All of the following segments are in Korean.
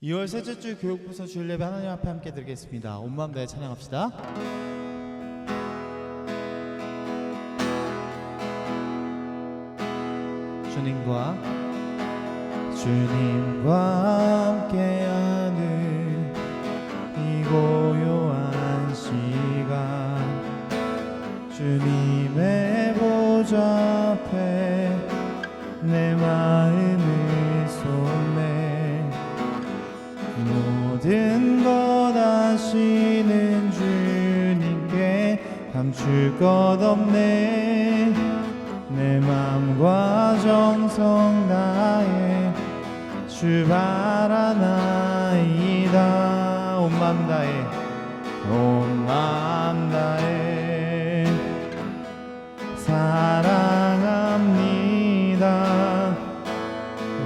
2월 셋째 주 교육부서 주일 예배 하나님 앞에 함께 드리겠습니다. 온 마음 다해 찬양합시다. 주님과 함께하는 이 고요한 시간, 주님의 보좌 앞에 내 마음을 쏟네. 모든 것 아시는 주님께 감출 것 없네. 내 맘과 정성 다해 출발하나이다. 온 맘 다해, 온 맘 다해 사랑합니다.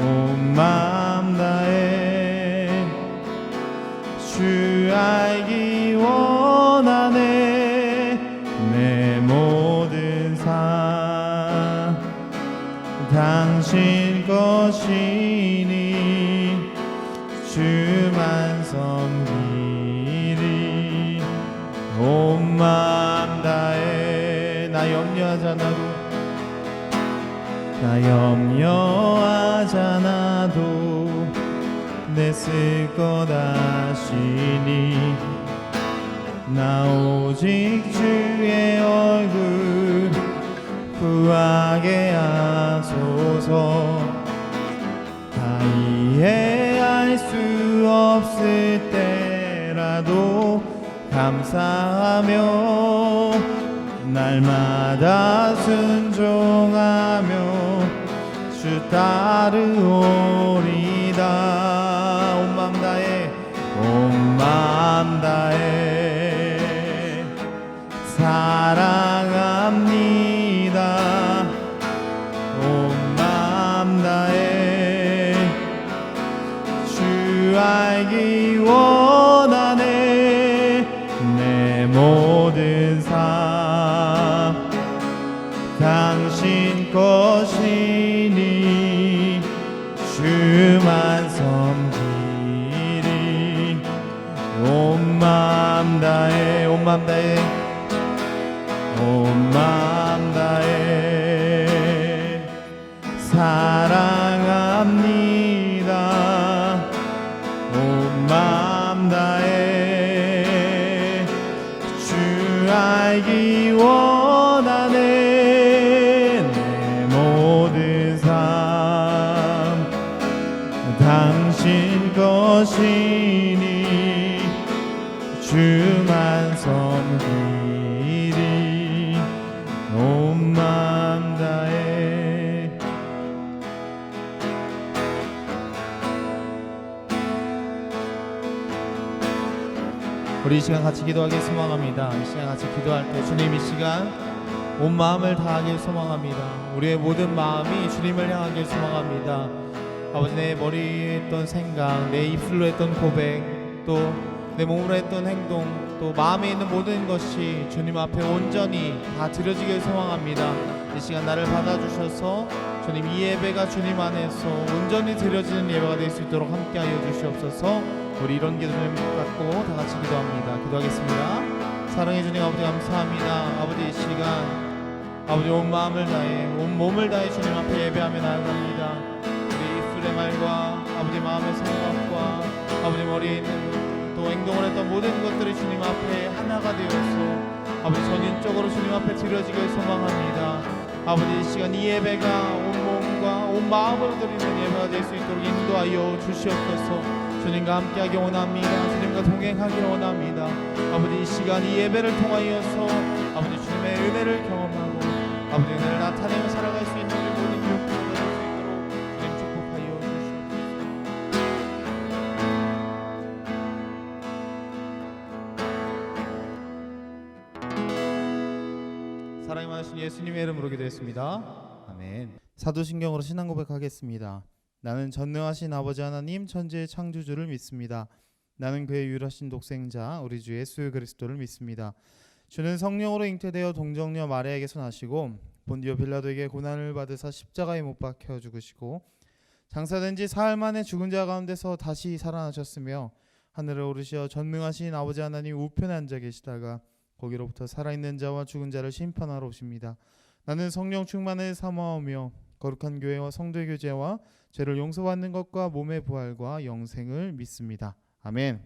온 맘 다해 주 알기 원하네. 내 모든 삶 당신 것이니 주만 섬기리. 온 마음 다해 나 염려하잖아도 내 쓸 것 아시니. 나 오직 주의 얼굴 구하게 하소서. 다 이해할 수 없을 때라도 감사하며 날마다 순종하며 주 따르오리다. 온 맘 다해, 온 맘 다해 사랑합니다. 온 맘 다해 주 알기 원하네. 내 모든 삶 당신 것이니 주만 섬기리. 온 맘 다해, 온 맘 다해, 온 맘 다해 사랑합니다. 온 맘 다해 주 알기 원하네. 내 모든 삶 당신 것이니 주만 섬기리. 온 마음 다해. 우리 이 시간 같이 기도하길 소망합니다. 이 시간 같이 기도할 때 주님 이 시간 온 마음을 다하길 소망합니다. 우리의 모든 마음이 주님을 향하길 소망합니다. 아버지, 내 머리에 했던 생각, 내 입술로 했던 고백, 또 내 몸으로 했던 행동, 또 마음에 있는 모든 것이 주님 앞에 온전히 다 드려지길 소망합니다. 이 시간 나를 받아주셔서 주님 이 예배가 주님 안에서 온전히 드려지는 예배가 될 수 있도록 함께하여 주시옵소서. 우리 이런 기도 좀 갖고 다 같이 기도합니다. 기도하겠습니다. 사랑해 주님 아버지, 감사합니다. 아버지, 이 시간 아버지 온 마음을 다해 온 몸을 다해 주님 앞에 예배하며 나아갑니다. 우리 입술의 말과 아버지 마음의 생각과 아버지 머리에 있는 또 행동을 했던 모든 것들이 주님 앞에 하나가 되어서 아버지 전인적으로 주님 앞에 드려지길 소망합니다. 아버지, 이 시간 이 예배가 온 몸과 온 마음으로 드리는 예배가 될 수 있도록 인도하여 주시옵소서. 주님과 함께하기 원합니다. 주님과 동행하기 원합니다. 아버지, 이 시간 이 예배를 통하여서 아버지 주님의 은혜를 경험하고 아버지 은혜를 나타내며 살아갈 수 있는 우리 모든 교육부가 될 수 있도록 주님 축복하여 주시옵소서. 사랑이 많으신 예수님의 이름으로 기도했습니다. 아멘. 사도신경으로 신앙 고백하겠습니다. 나는 전능하신 아버지 하나님 천지의 창조주를 믿습니다. 나는 그의 유일하신 독생자 우리 주 예수 그리스도를 믿습니다. 주는 성령으로 잉태되어 동정녀 마리아에게서 나시고 본디오 빌라도에게 고난을 받으사 십자가에 못 박혀 죽으시고 장사된 지 사흘 만에 죽은 자 가운데서 다시 살아나셨으며 하늘에 오르시어 전능하신 아버지 하나님 우편에 앉아 계시다가 거기로부터 살아있는 자와 죽은 자를 심판하러 오십니다. 나는 성령 충만을 사모하며 거룩한 교회와 성도의 교제와 죄를 용서받는 것과 몸의 부활과 영생을 믿습니다. 아멘.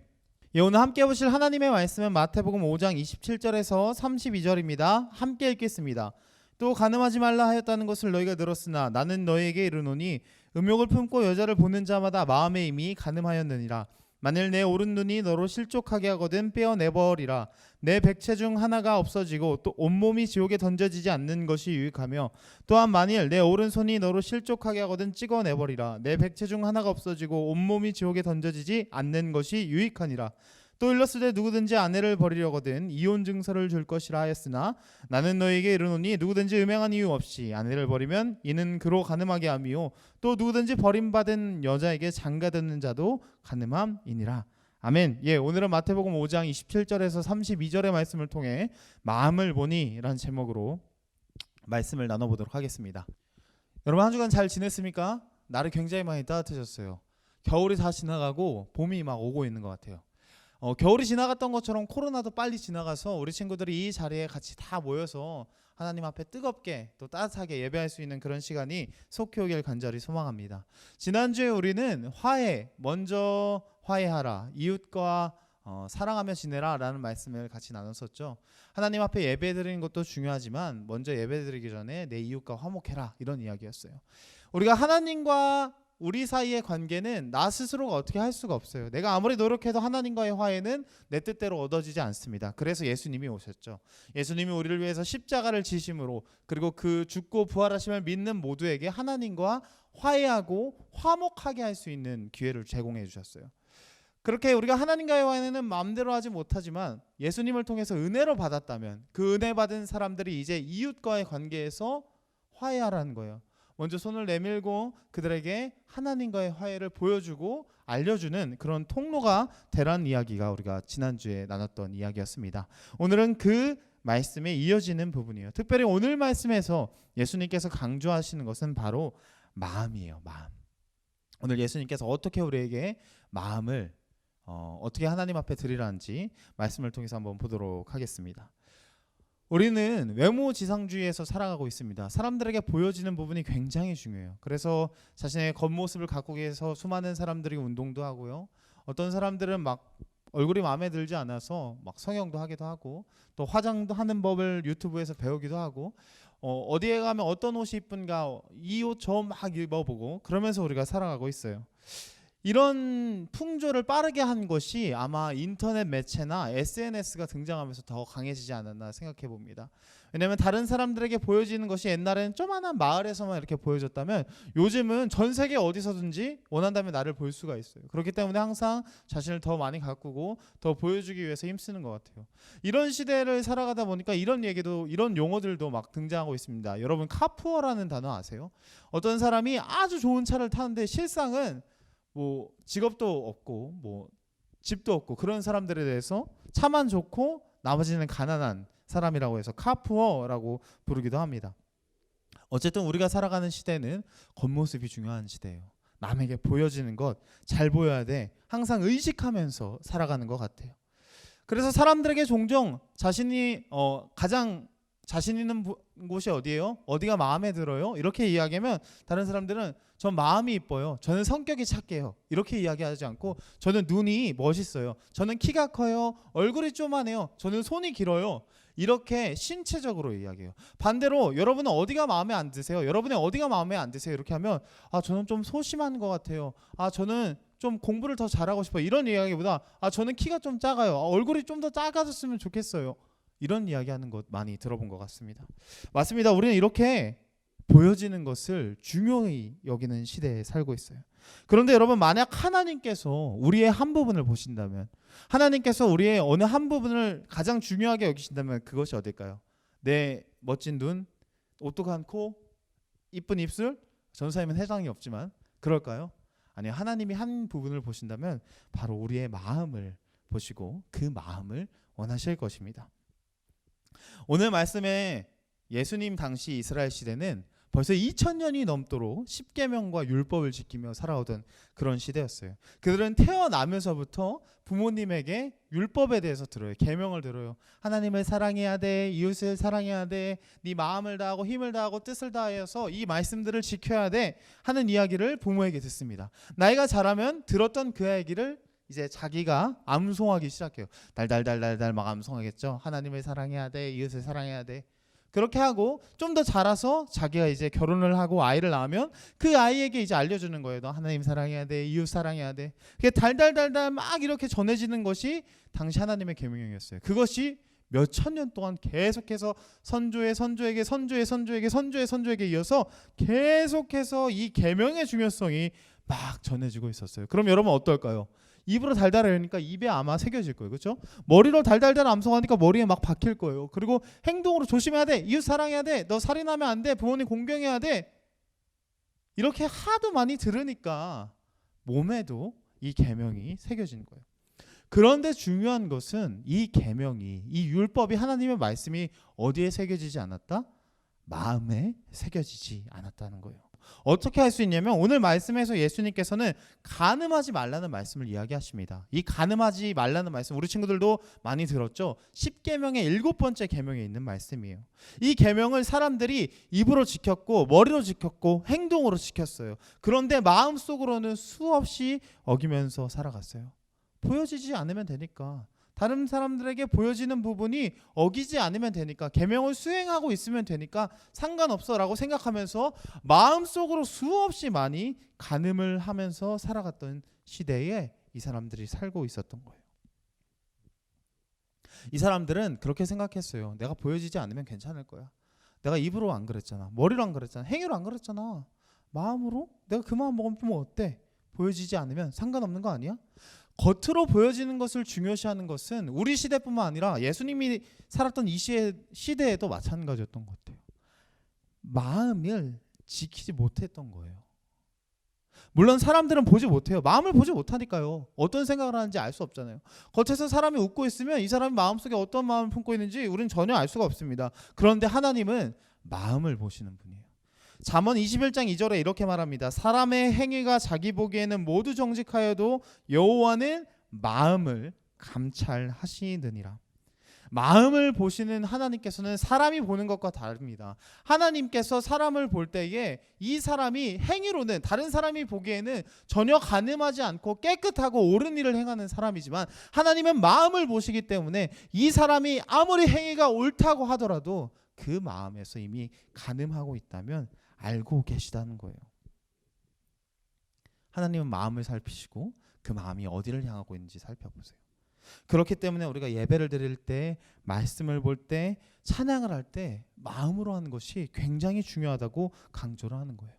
예, 오늘 함께 보실 하나님의 말씀은 마태복음 5장 27절에서 32절입니다. 함께 읽겠습니다. 또 간음하지 말라 하였다는 것을 너희가 들었으나 나는 너희에게 이르노니 음욕을 품고 여자를 보는 자마다 마음에 이미 간음하였느니라. 만일 내 오른 눈이 너로 실족하게 하거든 빼어내버리라. 내 백체 중 하나가 없어지고 또 온몸이 지옥에 던져지지 않는 것이 유익하며 또한 만일 내 오른손이 너로 실족하게 하거든 찍어내버리라. 내 백체 중 하나가 없어지고 온몸이 지옥에 던져지지 않는 것이 유익하니라. 또 일렀으되 누구든지 아내를 버리려거든 이혼 증서를 줄 것이라 하였으나 나는 너희에게 이르노니 누구든지 음행한 이유 없이 아내를 버리면 이는 그로 간음하게 함이요 또 누구든지 버림받은 여자에게 장가드는 자도 간음함이니라. 아멘. 예, 오늘은 마태복음 5장 27절에서 32절의 말씀을 통해 마음을 보니 라는 제목으로 말씀을 나눠보도록 하겠습니다. 여러분 한 주간 잘 지냈습니까? 날이 굉장히 많이 따뜻해졌어요. 겨울이 다 지나가고 봄이 막 오고 있는 것 같아요. 겨울이 지나갔던 것처럼 코로나도 빨리 지나가서 우리 친구들이 이 자리에 같이 다 모여서 하나님 앞에 뜨겁게 또 따뜻하게 예배할 수 있는 그런 시간이 속히 오길 간절히 소망합니다. 지난주에 우리는 화해, 먼저 화해하라, 이웃과 사랑하며 지내라 라는 말씀을 같이 나눴었죠. 하나님 앞에 예배드리는 것도 중요하지만 먼저 예배드리기 전에 내 이웃과 화목해라, 이런 이야기였어요. 우리가 하나님과 우리 사이의 관계는 나 스스로가 어떻게 할 수가 없어요. 내가 아무리 노력해도 하나님과의 화해는 내 뜻대로 얻어지지 않습니다. 그래서 예수님이 오셨죠. 예수님이 우리를 위해서 십자가를 지심으로 그리고 그 죽고 부활하심을 믿는 모두에게 하나님과 화해하고 화목하게 할 수 있는 기회를 제공해 주셨어요. 그렇게 우리가 하나님과의 화해는 마음대로 하지 못하지만 예수님을 통해서 은혜로 받았다면 그 은혜 받은 사람들이 이제 이웃과의 관계에서 화해하라는 거예요. 먼저 손을 내밀고 그들에게 하나님과의 화해를 보여주고 알려주는 그런 통로가 되라는 이야기가 우리가 지난주에 나눴던 이야기였습니다. 오늘은 그 말씀에 이어지는 부분이에요. 특별히 오늘 말씀에서 예수님께서 강조하시는 것은 바로 마음이에요. 마음. 오늘 예수님께서 어떻게 우리에게 마음을 어떻게 하나님 앞에 드리라는지 말씀을 통해서 한번 보도록 하겠습니다. 우리는 외모지상주의에서 살아가고 있습니다. 사람들에게 보여지는 부분이 굉장히 중요해요. 그래서 자신의 겉모습을 가꾸기 위해서 수많은 사람들이 운동도 하고요. 어떤 사람들은 막 얼굴이 마음에 들지 않아서 막 성형도 하기도 하고 또 화장도 하는 법을 유튜브에서 배우기도 하고 어디에 가면 어떤 옷이 이쁜가 이 옷 저 막 입어보고 그러면서 우리가 살아가고 있어요. 이런 풍조를 빠르게 한 것이 아마 인터넷 매체나 SNS가 등장하면서 더 강해지지 않았나 생각해 봅니다. 왜냐하면 다른 사람들에게 보여지는 것이 옛날에는 조만한 마을에서만 이렇게 보여졌다면 요즘은 전 세계 어디서든지 원한다면 나를 볼 수가 있어요. 그렇기 때문에 항상 자신을 더 많이 가꾸고 더 보여주기 위해서 힘쓰는 것 같아요. 이런 시대를 살아가다 보니까 이런 얘기도 이런 용어들도 막 등장하고 있습니다. 여러분 카푸어라는 단어 아세요? 어떤 사람이 아주 좋은 차를 타는데 실상은 뭐 직업도 없고 뭐 집도 없고 그런 사람들에 대해서 차만 좋고 나머지는 가난한 사람이라고 해서 카푸어라고 부르기도 합니다. 어쨌든 우리가 살아가는 시대는 겉모습이 중요한 시대예요. 남에게 보여지는 것 잘 보여야 돼. 항상 의식하면서 살아가는 것 같아요. 그래서 사람들에게 종종 자신이 가장 자신 있는 곳이 어디예요? 어디가 마음에 들어요? 이렇게 이야기하면 다른 사람들은 전 마음이 이뻐요. 저는 성격이 착해요. 이렇게 이야기하지 않고 저는 눈이 멋있어요. 저는 키가 커요. 얼굴이 쪼만해요. 저는 손이 길어요. 이렇게 신체적으로 이야기해요. 반대로 여러분은 어디가 마음에 안 드세요? 여러분의 어디가 마음에 안 드세요? 이렇게 하면 저는 좀 소심한 것 같아요. 저는 좀 공부를 더 잘하고 싶어요. 이런 이야기보다 저는 키가 좀 작아요. 얼굴이 좀 더 작아졌으면 좋겠어요. 이런 이야기하는 것 많이 들어본 것 같습니다. 맞습니다. 우리는 이렇게 보여지는 것을 중요히 여기는 시대에 살고 있어요. 그런데 여러분 만약 하나님께서 우리의 한 부분을 보신다면 하나님께서 우리의 어느 한 부분을 가장 중요하게 여기신다면 그것이 어딜까요? 내 멋진 눈, 오똑한 코, 이쁜 입술, 전사님은 해당이 없지만 그럴까요? 아니요. 하나님이 한 부분을 보신다면 바로 우리의 마음을 보시고 그 마음을 원하실 것입니다. 오늘 말씀에 예수님 당시 이스라엘 시대는 벌써 2000년이 넘도록 십계명과 율법을 지키며 살아오던 그런 시대였어요. 그들은 태어나면서부터 부모님에게 율법에 대해서 들어요. 계명을 들어요. 하나님을 사랑해야 돼, 이웃을 사랑해야 돼, 네 마음을 다하고 힘을 다하고 뜻을 다해서 이 말씀들을 지켜야 돼 하는 이야기를 부모에게 듣습니다. 나이가 자라면 들었던 그 얘기를 이제 자기가 암송하기 시작해요. 달달달달달 막 암송하겠죠. 하나님을 사랑해야 돼, 이웃을 사랑해야 돼. 그렇게 하고 좀 더 자라서 자기가 이제 결혼을 하고 아이를 낳으면 그 아이에게 이제 알려주는 거예요. 너 하나님 사랑해야 돼, 이웃 사랑해야 돼. 그게 달달달달 막 이렇게 전해지는 것이 당시 하나님의 계명이었어요. 그것이 몇 천 년 동안 계속해서 선조의 선조에게 선조의 선조에게 선조의 선조에게 이어서 계속해서 이 계명의 중요성이 막 전해지고 있었어요. 그럼 여러분 어떨까요? 입으로 달달하니까 입에 아마 새겨질 거예요. 그렇죠? 머리로 달달달 암송하니까 머리에 막 박힐 거예요. 그리고 행동으로 조심해야 돼. 이웃 사랑해야 돼. 너 살인하면 안 돼. 부모님 공경해야 돼. 이렇게 하도 많이 들으니까 몸에도 이 계명이 새겨지는 거예요. 그런데 중요한 것은 이 계명이, 이 율법이, 하나님의 말씀이 어디에 새겨지지 않았다? 마음에 새겨지지 않았다는 거예요. 어떻게 할 수 있냐면 오늘 말씀에서 예수님께서는 간음하지 말라는 말씀을 이야기하십니다. 이 간음하지 말라는 말씀 우리 친구들도 많이 들었죠. 10계명의 7번째 계명에 있는 말씀이에요. 이 계명을 사람들이 입으로 지켰고 머리로 지켰고 행동으로 지켰어요. 그런데 마음속으로는 수없이 어기면서 살아갔어요. 보여지지 않으면 되니까, 다른 사람들에게 보여지는 부분이 어기지 않으면 되니까, 계명을 수행하고 있으면 되니까 상관없어 라고 생각하면서 마음속으로 수없이 많이 간음을 하면서 살아갔던 시대에 이 사람들이 살고 있었던 거예요. 이 사람들은 그렇게 생각했어요. 내가 보여지지 않으면 괜찮을 거야. 내가 입으로 안 그랬잖아, 머리로 안 그랬잖아, 행위로 안 그랬잖아. 마음으로 내가 그 마음 먹으면 어때? 보여지지 않으면 상관없는 거 아니야? 겉으로 보여지는 것을 중요시하는 것은 우리 시대뿐만 아니라 예수님이 살았던 이 시대에도 마찬가지였던 것 같아요. 마음을 지키지 못했던 거예요. 물론 사람들은 보지 못해요. 마음을 보지 못하니까요. 어떤 생각을 하는지 알 수 없잖아요. 겉에서 사람이 웃고 있으면 이 사람이 마음속에 어떤 마음을 품고 있는지 우리는 전혀 알 수가 없습니다. 그런데 하나님은 마음을 보시는 분이에요. 잠언 21장 2절에 이렇게 말합니다. 사람의 행위가 자기 보기에는 모두 정직하여도 여호와는 마음을 감찰하시느니라. 마음을 보시는 하나님께서는 사람이 보는 것과 다릅니다. 하나님께서 사람을 볼 때에 이 사람이 행위로는 다른 사람이 보기에는 전혀 간음하지 않고 깨끗하고 옳은 일을 행하는 사람이지만 하나님은 마음을 보시기 때문에 이 사람이 아무리 행위가 옳다고 하더라도 그 마음에서 이미 간음하고 있다면 알고 계시다는 거예요. 하나님은 마음을 살피시고 그 마음이 어디를 향하고 있는지 살펴보세요. 그렇기 때문에 우리가 예배를 드릴 때, 말씀을 볼 때, 찬양을 할 때 마음으로 하는 것이 굉장히 중요하다고 강조를 하는 거예요.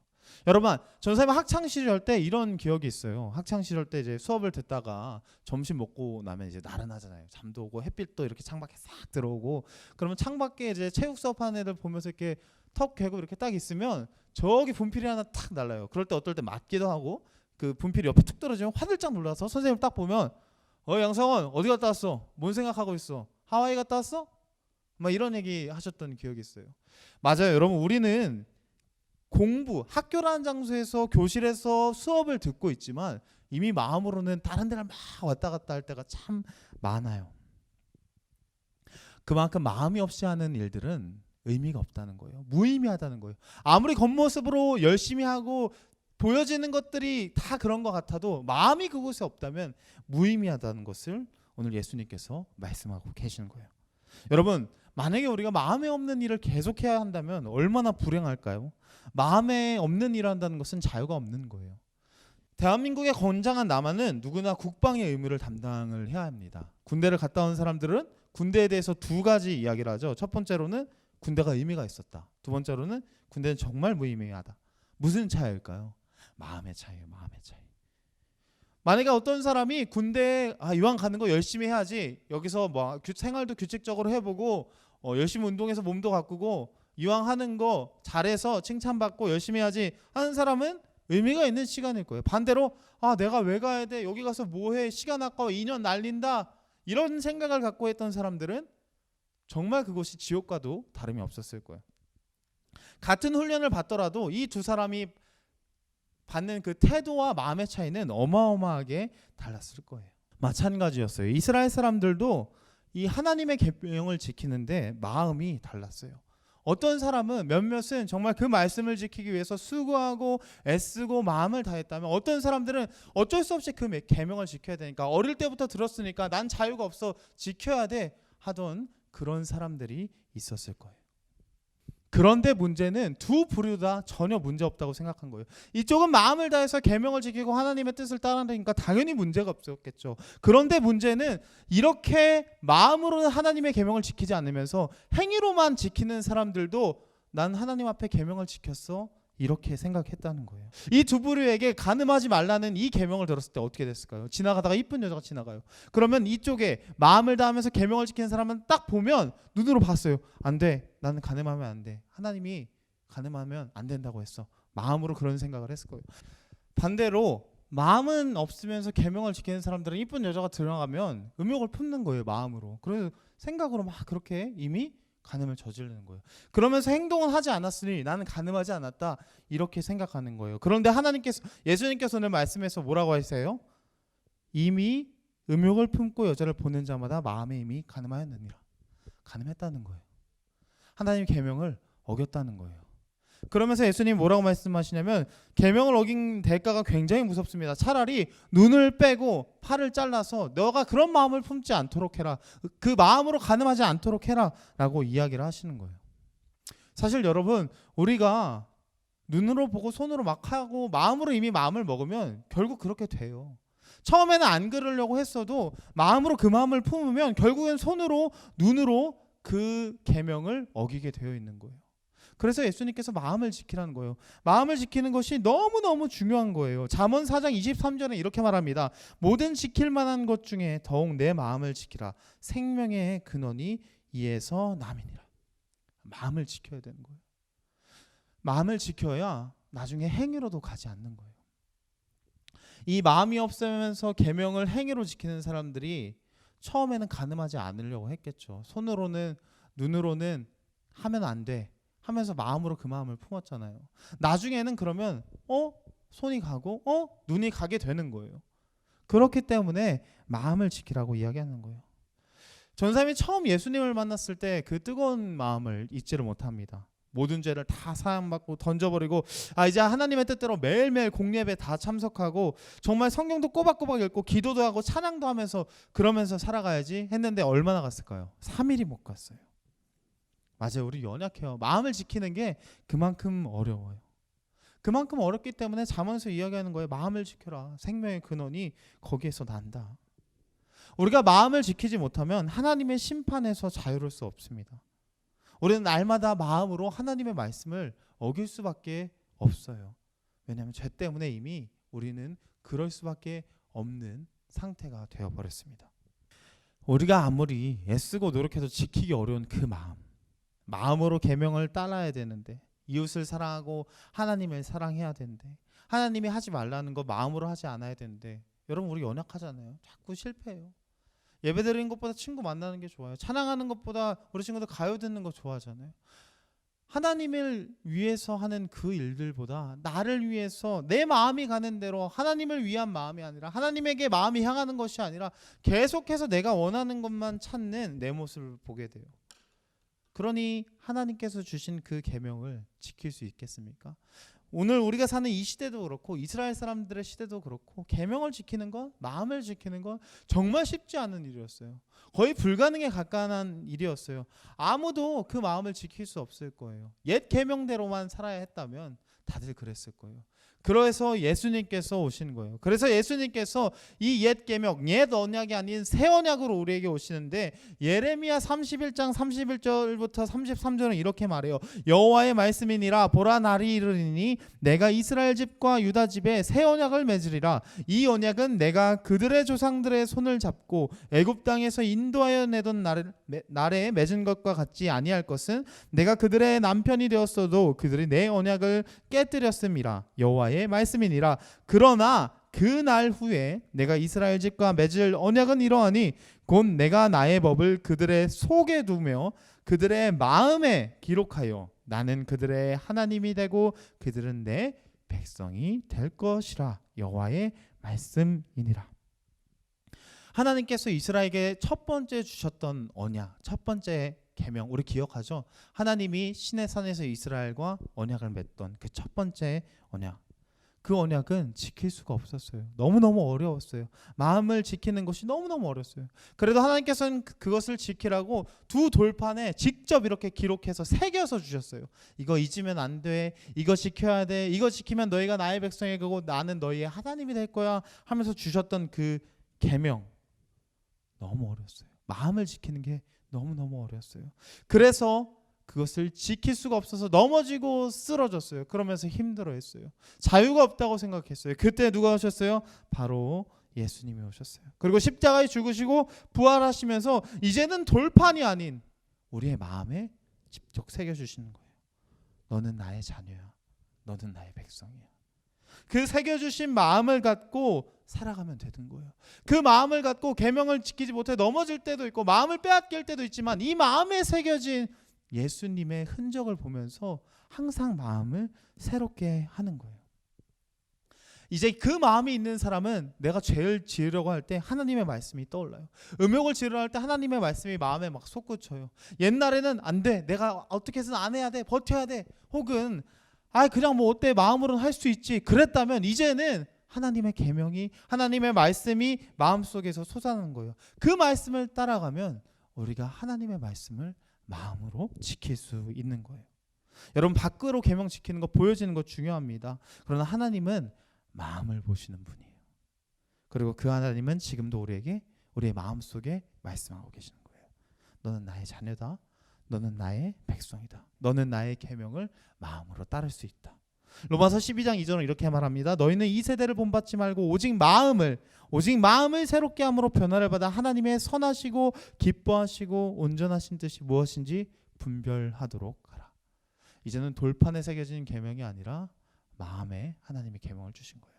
여러분, 전사님 학창 시절 때 이런 기억이 있어요. 학창 시절 때 이제 수업을 듣다가 점심 먹고 나면 이제 나른하잖아요. 잠도 오고 햇빛도 이렇게 창밖에 싹 들어오고, 그러면 창밖에 이제 체육 수업하는 애들 보면서 이렇게 턱 괴고 이렇게 딱 있으면 저기 분필이 하나 탁 날라요. 그럴 때 어떨 때 맞기도 하고, 그 분필이 옆에 툭 떨어지면 화들짝 놀라서 선생님 딱 보면 양성원 어디 갔다 왔어? 뭔 생각하고 있어? 하와이 갔다 왔어? 막 이런 얘기 하셨던 기억이 있어요. 맞아요. 여러분, 우리는 공부, 학교라는 장소에서 교실에서 수업을 듣고 있지만 이미 마음으로는 다른 데를 막 왔다 갔다 할 때가 참 많아요. 그만큼 마음이 없이 하는 일들은 의미가 없다는 거예요. 무의미하다는 거예요. 아무리 겉모습으로 열심히 하고 보여지는 것들이 다 그런 것 같아도 마음이 그곳에 없다면 무의미하다는 것을 오늘 예수님께서 말씀하고 계시는 거예요. 여러분, 만약에 우리가 마음에 없는 일을 계속해야 한다면 얼마나 불행할까요? 마음에 없는 일을 한다는 것은 자유가 없는 거예요. 대한민국의 건장한 남한은 누구나 국방의 의무를 담당을 해야 합니다. 군대를 갔다 온 사람들은 군대에 대해서 두 가지 이야기를 하죠. 첫 번째로는 군대가 의미가 있었다. 두 번째로는 군대는 정말 무의미하다. 무슨 차이일까요? 마음의 차이예요. 마음의 차이. 만약에 어떤 사람이 군대에 이왕 가는 거 열심히 해야지, 여기서 뭐 생활도 규칙적으로 해보고 열심히 운동해서 몸도 가꾸고 이왕 하는 거 잘해서 칭찬받고 열심히 해야지 하는 사람은 의미가 있는 시간일 거예요. 반대로 내가 왜 가야 돼? 여기 가서 뭐해? 시간 아까워. 2년 날린다. 이런 생각을 갖고 했던 사람들은 정말 그것이 지옥과도 다름이 없었을 거예요. 같은 훈련을 받더라도 이 두 사람이 받는 그 태도와 마음의 차이는 어마어마하게 달랐을 거예요. 마찬가지였어요. 이스라엘 사람들도 이 하나님의 계명을 지키는데 마음이 달랐어요. 어떤 사람은 몇몇은 정말 그 말씀을 지키기 위해서 수고하고 애쓰고 마음을 다했다면, 어떤 사람들은 어쩔 수 없이 그 계명을 지켜야 되니까, 어릴 때부터 들었으니까 난 자유가 없어 지켜야 돼 하던 그런 사람들이 있었을 거예요. 그런데 문제는 두 부류 다 전혀 문제 없다고 생각한 거예요. 이쪽은 마음을 다해서 계명을 지키고 하나님의 뜻을 따르니까 당연히 문제가 없었겠죠. 그런데 문제는 이렇게 마음으로는 하나님의 계명을 지키지 않으면서 행위로만 지키는 사람들도 난 하나님 앞에 계명을 지켰어 이렇게 생각했다는 거예요. 이 두 부류에게 간음하지 말라는 이 계명을 들었을 때 어떻게 됐을까요? 지나가다가 이쁜 여자가 지나가요. 그러면 이쪽에 마음을 다하면서 계명을 지키는 사람은 딱 보면 눈으로 봤어요. 안 돼. 나는 간음하면 안 돼. 하나님이 간음하면 안 된다고 했어. 마음으로 그런 생각을 했을 거예요. 반대로 마음은 없으면서 계명을 지키는 사람들은 이쁜 여자가 들어가면 음욕을 품는 거예요. 마음으로. 그래서 생각으로 막 그렇게 이미 간음을 저지르는 거예요. 그러면서 행동은 하지 않았으니 나는 간음하지 않았다 이렇게 생각하는 거예요. 그런데 하나님께서, 예수님께서는 말씀에서 뭐라고 하세요? 이미 음욕을 품고 여자를 보는 자마다 마음에 이미 간음하였느니라. 간음했다는 거예요. 하나님의 계명을 어겼다는 거예요. 그러면서 예수님 뭐라고 말씀하시냐면, 계명을 어긴 대가가 굉장히 무섭습니다. 차라리 눈을 빼고 팔을 잘라서 너가 그런 마음을 품지 않도록 해라. 그 마음으로 간음하지 않도록 해라 라고 이야기를 하시는 거예요. 사실 여러분, 우리가 눈으로 보고 손으로 막 하고 마음으로 이미 마음을 먹으면 결국 그렇게 돼요. 처음에는 안 그러려고 했어도 마음으로 그 마음을 품으면 결국엔 손으로 눈으로 그 계명을 어기게 되어 있는 거예요. 그래서 예수님께서 마음을 지키라는 거예요. 마음을 지키는 것이 너무너무 중요한 거예요. 잠언 4장 23절에 이렇게 말합니다. 모든 지킬 만한 것 중에 더욱 내 마음을 지키라. 생명의 근원이 이에서 남이니라. 마음을 지켜야 되는 거예요. 마음을 지켜야 나중에 행위로도 가지 않는 거예요. 이 마음이 없으면서 계명을 행위로 지키는 사람들이 처음에는 간음하지 않으려고 했겠죠. 손으로는 눈으로는 하면 안 돼 하면서 마음으로 그 마음을 품었잖아요. 나중에는 그러면 손이 가고 눈이 가게 되는 거예요. 그렇기 때문에 마음을 지키라고 이야기하는 거예요. 전사님이 처음 예수님을 만났을 때 그 뜨거운 마음을 잊지를 못합니다. 모든 죄를 다 사함받고 던져버리고 이제 하나님의 뜻대로 매일매일 공예배 다 참석하고 정말 성경도 꼬박꼬박 읽고 기도도 하고 찬양도 하면서 그러면서 살아가야지 했는데 얼마나 갔을까요? 3일이 못 갔어요. 맞아요. 우리 연약해요. 마음을 지키는 게 그만큼 어려워요. 그만큼 어렵기 때문에 잠언에서 이야기하는 거예요. 마음을 지켜라. 생명의 근원이 거기에서 난다. 우리가 마음을 지키지 못하면 하나님의 심판에서 자유로울 수 없습니다. 우리는 날마다 마음으로 하나님의 말씀을 어길 수밖에 없어요. 왜냐하면 죄 때문에 이미 우리는 그럴 수밖에 없는 상태가 되어버렸습니다. 우리가 아무리 애쓰고 노력해도 지키기 어려운 그 마음으로 계명을 따라야 되는데, 이웃을 사랑하고 하나님을 사랑해야 되는데, 하나님이 하지 말라는 거 마음으로 하지 않아야 되는데, 여러분 우리 연약하잖아요. 자꾸 실패해요. 예배 드리는 것보다 친구 만나는 게 좋아요. 찬양하는 것보다 우리 친구들 가요 듣는 거 좋아하잖아요. 하나님을 위해서 하는 그 일들보다 나를 위해서 내 마음이 가는 대로, 하나님을 위한 마음이 아니라 하나님에게 마음이 향하는 것이 아니라 계속해서 내가 원하는 것만 찾는 내 모습을 보게 돼요. 그러니 하나님께서 주신 그 계명을 지킬 수 있겠습니까? 오늘 우리가 사는 이 시대도 그렇고 이스라엘 사람들의 시대도 그렇고 계명을 지키는 것, 마음을 지키는 것 정말 쉽지 않은 일이었어요. 거의 불가능에 가까운 일이었어요. 아무도 그 마음을 지킬 수 없을 거예요. 옛 계명대로만 살아야 했다면 다들 그랬을 거예요. 그래서 예수님께서 오신 거예요. 그래서 예수님께서 이 옛 계명, 옛 언약이 아닌 새 언약으로 우리에게 오시는데, 예레미야 31장 31절부터 33절은 이렇게 말해요. 여호와의 말씀이니라. 보라, 날이 이르리니 내가 이스라엘 집과 유다 집에 새 언약을 맺으리라. 이 언약은 내가 그들의 조상들의 손을 잡고 애굽 땅에서 인도하여 내던 날에 맺은 것과 같지 아니할 것은, 내가 그들의 남편이 되었어도 그들이 내 언약을 깨뜨렸음이라. 여호와의 말씀이니라. 그러나 그 날 후에 내가 이스라엘 집과 맺을 언약은 이러하니 곧 내가 나의 법을 그들의 속에 두며 그들의 마음에 기록하여 나는 그들의 하나님이 되고 그들은 내 백성이 될 것이라. 여호와의 말씀이니라. 하나님께서 이스라엘에게 첫 번째 주셨던 언약, 첫 번째 계명, 우리 기억하죠? 하나님이 시내산에서 이스라엘과 언약을 맺던 그 첫 번째 언약. 그 언약은 지킬 수가 없었어요. 너무너무 어려웠어요. 마음을 지키는 것이 너무너무 어려웠어요. 그래도 하나님께서는 그것을 지키라고 두 돌판에 직접 이렇게 기록해서 새겨서 주셨어요. 이거 잊으면 안 돼. 이거 지켜야 돼. 이거 지키면 너희가 나의 백성이 되고 나는 너희의 하나님이 될 거야 하면서 주셨던 그 계명. 너무 어려웠어요. 마음을 지키는 게 너무너무 어려웠어요. 그래서 그것을 지킬 수가 없어서 넘어지고 쓰러졌어요. 그러면서 힘들어했어요. 자유가 없다고 생각했어요. 그때 누가 오셨어요? 바로 예수님이 오셨어요. 그리고 십자가에 죽으시고 부활하시면서 이제는 돌판이 아닌 우리의 마음에 직접 새겨주시는 거예요. 너는 나의 자녀야. 너는 나의 백성이야. 그 새겨주신 마음을 갖고 살아가면 되는 거예요. 그 마음을 갖고 계명을 지키지 못해 넘어질 때도 있고 마음을 빼앗길 때도 있지만 이 마음에 새겨진 예수님의 흔적을 보면서 항상 마음을 새롭게 하는 거예요. 이제 그 마음이 있는 사람은 내가 죄를 지으려고 할 때 하나님의 말씀이 떠올라요. 음욕을 지으려고 할 때 하나님의 말씀이 마음에 막 솟구쳐요. 옛날에는 안 돼. 내가 어떻게 해서는 안 해야 돼. 버텨야 돼. 혹은 그냥 뭐 어때 마음으로는 할 수 있지. 그랬다면 이제는 하나님의 계명이 하나님의 말씀이 마음속에서 솟아나는 거예요. 그 말씀을 따라가면 우리가 하나님의 말씀을 마음으로 지킬 수 있는 거예요. 여러분 밖으로 계명 지키는 거 보여지는 거 중요합니다. 그러나 하나님은 마음을 보시는 분이에요. 그리고 그 하나님은 지금도 우리에게 우리의 마음속에 말씀하고 계시는 거예요. 너는 나의 자녀다. 너는 나의 백성이다. 너는 나의 계명을 마음으로 따를 수 있다. 로마서 12장 2절은 이렇게 말합니다. 너희는 이 세대를 본받지 말고 오직 마음을 새롭게 함으로 변화를 받아 하나님의 선하시고 기뻐하시고 온전하신 뜻이 무엇인지 분별하도록 하라. 이제는 돌판에 새겨진 계명이 아니라 마음에 하나님의 계명을 주신 거예요.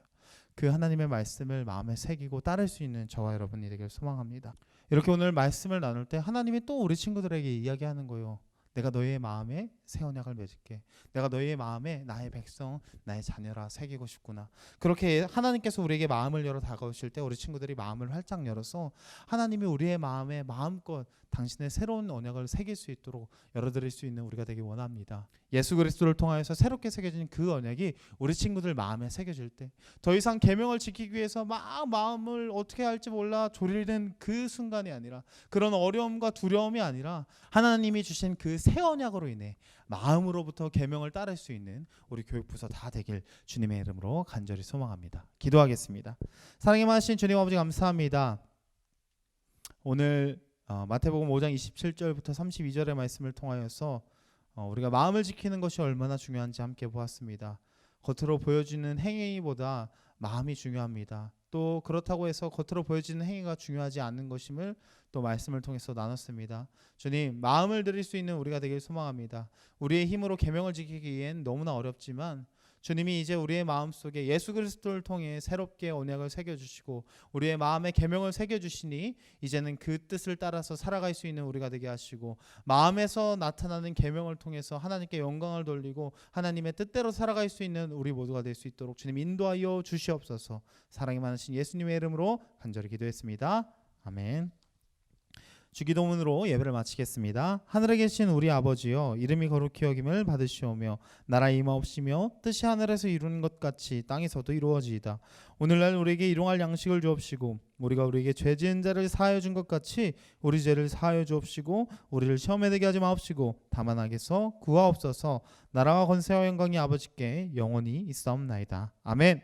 그 하나님의 말씀을 마음에 새기고 따를 수 있는 저와 여러분이 되길 소망합니다. 이렇게 오늘 말씀을 나눌 때 하나님이 또 우리 친구들에게 이야기하는 거예요. 내가 너희의 마음에 새 언약을 맺을게. 내가 너희의 마음에 나의 백성, 나의 자녀라 새기고 싶구나. 그렇게 하나님께서 우리에게 마음을 열어 다가오실 때 우리 친구들이 마음을 활짝 열어서 하나님이 우리의 마음에 마음껏 당신의 새로운 언약을 새길 수 있도록 열어드릴 수 있는 우리가 되길 원합니다. 예수 그리스도를 통하여서 새롭게 새겨진 그 언약이 우리 친구들 마음에 새겨질 때 더 이상 계명을 지키기 위해서 막 마음을 어떻게 할지 몰라 졸이는 그 순간이 아니라 그런 어려움과 두려움이 아니라 하나님이 주신 그 새 언약으로 인해 마음으로부터 계명을 따를 수 있는 우리 교육부서 다 되길 주님의 이름으로 간절히 소망합니다. 기도하겠습니다. 사랑이 많으신 주님 아버지 감사합니다. 오늘 마태복음 5장 27절부터 32절의 말씀을 통하여서 우리가 마음을 지키는 것이 얼마나 중요한지 함께 보았습니다. 겉으로 보여지는 행위보다 마음이 중요합니다. 또 그렇다고 해서 겉으로 보여지는 행위가 중요하지 않는 것임을 또 말씀을 통해서 나눴습니다. 주님, 마음을 드릴 수 있는 우리가 되길 소망합니다. 우리의 힘으로 계명을 지키기엔 너무나 어렵지만 주님이 이제 우리의 마음속에 예수 그리스도를 통해 새롭게 언약을 새겨주시고 우리의 마음에 계명을 새겨주시니 이제는 그 뜻을 따라서 살아갈 수 있는 우리가 되게 하시고 마음에서 나타나는 계명을 통해서 하나님께 영광을 돌리고 하나님의 뜻대로 살아갈 수 있는 우리 모두가 될 수 있도록 주님 인도하여 주시옵소서. 사랑이 많으신 예수님의 이름으로 간절히 기도했습니다. 아멘. 주기도문으로 예배를 마치겠습니다. 하늘에 계신 우리 아버지여, 이름이 거룩히 여김을 받으시오며 나라 임하옵시며 뜻이 하늘에서 이루는 것 같이 땅에서도 이루어지이다. 오늘날 우리에게 일용할 양식을 주옵시고 우리가 우리에게 죄 지은 자를 사하여 준 것 같이 우리 죄를 사하여 주옵시고 우리를 시험에 들게 하지 마옵시고 다만 악에서 구하옵소서. 나라와 권세와 영광이 아버지께 영원히 있사옵나이다. 아멘.